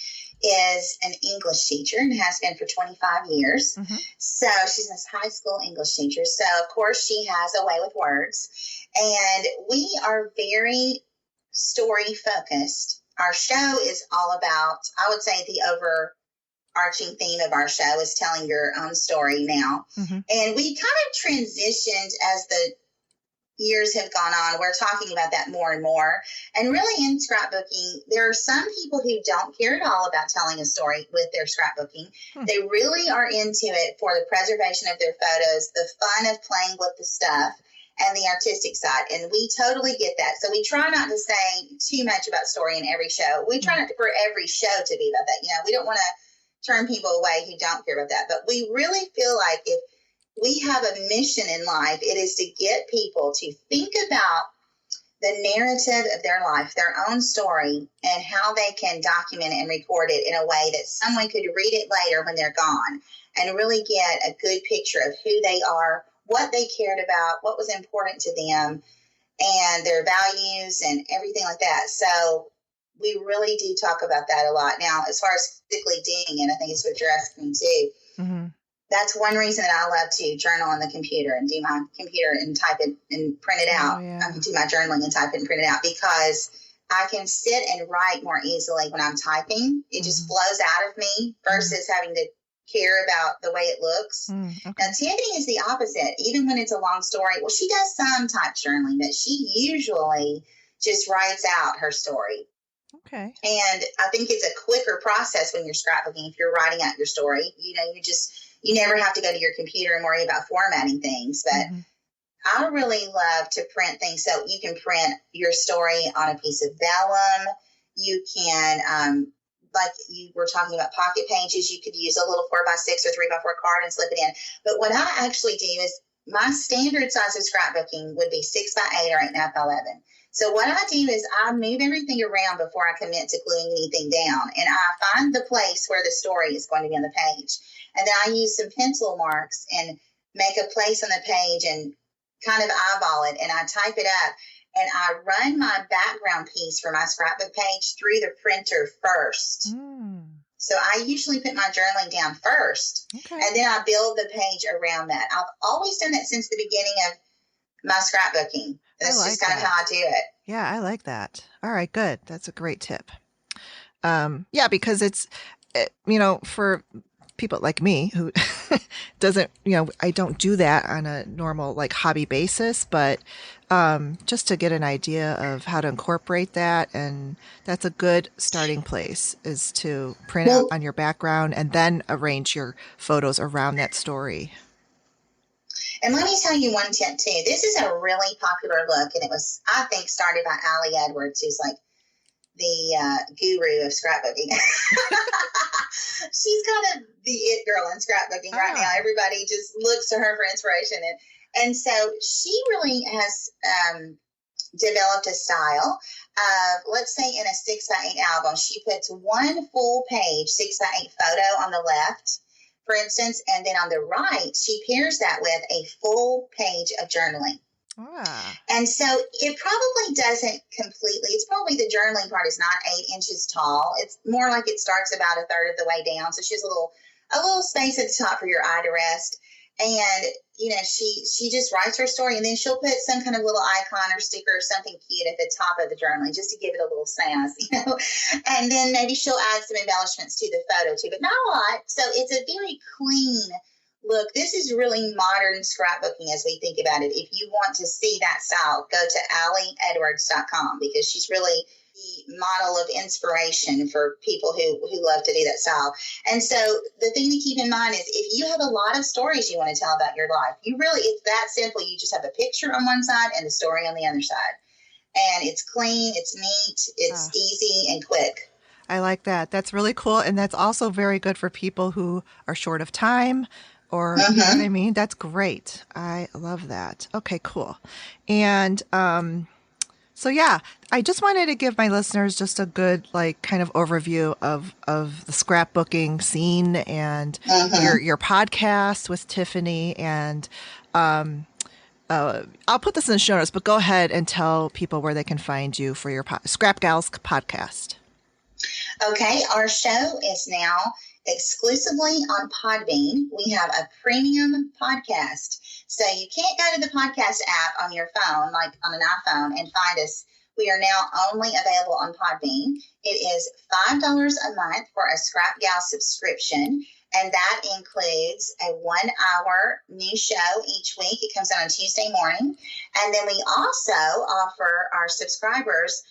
is an English teacher and has been for 25 years. Mm-hmm. So she's a high school English teacher. So of course she has a way with words, and we are very story focused. Our show is all about, I would say the overarching theme of our show is telling your own story now. Mm-hmm. And we kind of transitioned as the years have gone on. We're talking about that more and more. And really in scrapbooking, there are some people who don't care at all about telling a story with their scrapbooking. They really are into it for the preservation of their photos, the fun of playing with the stuff, and the artistic side. And we totally get that. So we try not to say too much about story in every show. We try not for every show to be about that. We don't want to turn people away who don't care about that. But we really feel like if we have a mission in life, it is to get people to think about the narrative of their life, their own story, and how they can document it and record it in a way that someone could read it later when they're gone and really get a good picture of who they are, what they cared about, what was important to them, and their values and everything like that. So we really do talk about that a lot. Now, as far as physically doing it, I think it's what you're asking too. Mm-hmm. That's one reason that I love to journal on the computer and do my computer and type it and print it out. I can do my journaling and type it and print it out because I can sit and write more easily when I'm typing. It just flows out of me versus having to care about the way it looks. Okay. Now, Tiffany is the opposite. Even when it's a long story, well, she does some type journaling, but she usually just writes out her story. Okay. And I think it's a quicker process when you're scrapbooking. If you're writing out your story, you never have to go to your computer and worry about formatting things. But I really love to print things. So you can print your story on a piece of vellum. You can, like you were talking about pocket pages, you could use a little 4x6 or 3x4 card and slip it in. But what I actually do is my standard size of scrapbooking would be 6x8 or 8.5x11. So what I do is I move everything around before I commit to gluing anything down. And I find the place where the story is going to be on the page. And then I use some pencil marks and make a place on the page and kind of eyeball it. And I type it up. And I run my background piece for my scrapbook page through the printer first. So I usually put my journaling down first. Okay. And then I build the page around that. I've always done that since the beginning of my scrapbooking. That's just kind of how I do it. Yeah, I like that. All right, good. That's a great tip. Because it's, for people like me who doesn't, I don't do that on a normal like hobby basis, but just to get an idea of how to incorporate that. And that's a good starting place, is to print out on your background and then arrange your photos around that story. And let me tell you one tip too. This is a really popular look, and it was, I think, started by Allie Edwards, who's like the guru of scrapbooking. She's kind of the it girl in scrapbooking right now. Everybody just looks to her for inspiration. And so she really has developed a style of, let's say in a 6x8 album, she puts one full page 6x8 photo on the left, for instance, and then on the right, she pairs that with a full page of journaling. And so it probably doesn't completely, it's probably the journaling part is not 8 inches tall. It's more like it starts about a third of the way down. So she has a little space at the top for your eye to rest. And, she just writes her story, and then she'll put some kind of little icon or sticker or something cute at the top of the journaling just to give it a little sass, And then maybe she'll add some embellishments to the photo too, but not a lot. So it's a very clean look. This is really modern scrapbooking as we think about it. If you want to see that style, go to allieedwards.com, because she's really the model of inspiration for people who love to do that style. And so the thing to keep in mind is, if you have a lot of stories you want to tell about your life, it's that simple. You just have a picture on one side and the story on the other side. And it's clean, it's neat, it's easy and quick. I like that. That's really cool. And that's also very good for people who are short of time, or, you know what I mean? That's great. I love that. Okay, cool. And, so yeah, I just wanted to give my listeners just a good, like, kind of overview of the scrapbooking scene and your podcast with Tiffany. And I'll put this in the show notes, but go ahead and tell people where they can find you for your Scrap Gals podcast. Okay, our show is now exclusively on Podbean. We have a premium podcast. So you can't go to the podcast app on your phone, like on an iPhone, and find us. We are now only available on Podbean. It is $5 a month for a Scrap Gal subscription, and that includes a 1-hour new show each week. It comes out on Tuesday morning. And then we also offer our subscribers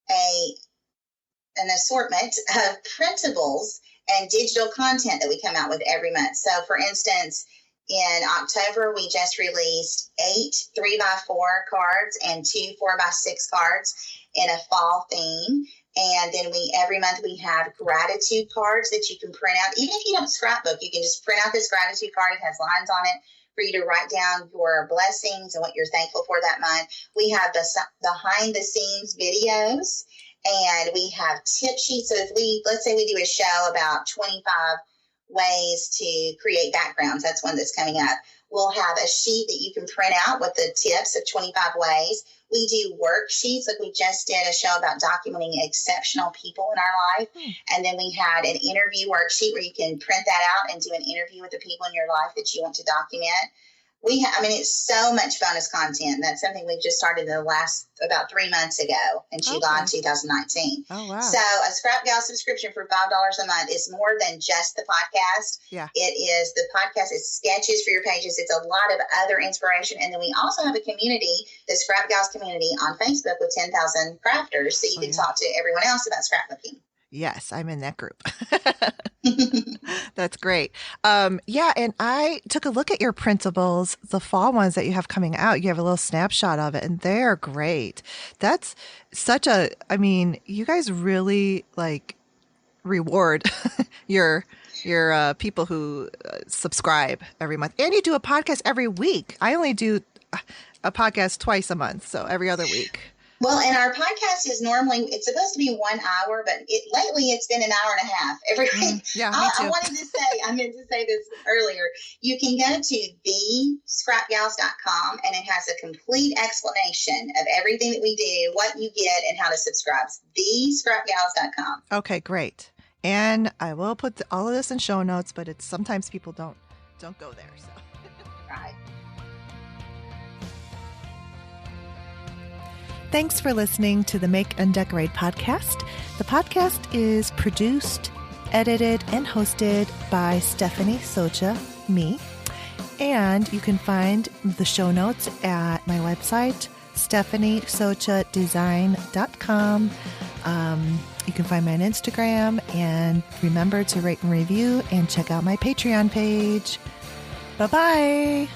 an assortment of printables and digital content that we come out with every month. So, for instance, in October, we just released 8 3x4 cards and 2 4x6 cards in a fall theme. And then every month we have gratitude cards that you can print out. Even if you don't scrapbook, you can just print out this gratitude card. It has lines on it for you to write down your blessings and what you're thankful for that month. We have the behind the scenes videos, and we have tip sheets. So let's say we do a show about 25 ways to create backgrounds. That's one that's coming up. We'll have a sheet that you can print out with the tips of 25 ways. We do worksheets, like we just did a show about documenting exceptional people in our life. And then we had an interview worksheet where you can print that out and do an interview with the people in your life that you want to document. It's so much bonus content. That's something we've just started about 3 months ago in July 2019. Oh, wow. So a Scrap Gal subscription for $5 a month is more than just the podcast. Yeah. The podcast is sketches for your pages. It's a lot of other inspiration. And then we also have a community, the Scrap Gals community on Facebook with 10,000 crafters. So you can talk to everyone else about scrapbooking. Yes, I'm in that group. That's great. And I took a look at your printables, the fall ones that you have coming out. You have a little snapshot of it, and they're great. That's you guys really reward your people who subscribe every month. And you do a podcast every week. I only do a podcast twice a month, so every other week. Well, and our podcast is it's supposed to be 1 hour, but lately it's been an hour and a half every week. Yeah, me too. I meant to say this earlier. You can go to thescrapgals.com, and it has a complete explanation of everything that we do, what you get, and how to subscribe. Thescrapgals.com. Okay, great. And I will put all of this in show notes, but sometimes people don't go there. So. Right. Thanks for listening to the Make and Decorate podcast. The podcast is produced edited and hosted by Stephanie Socha, me. And you can find the show notes at my website, stephaniesochadesign.com. You can find me on Instagram, and remember to rate and review and check out my Patreon page. Bye-bye.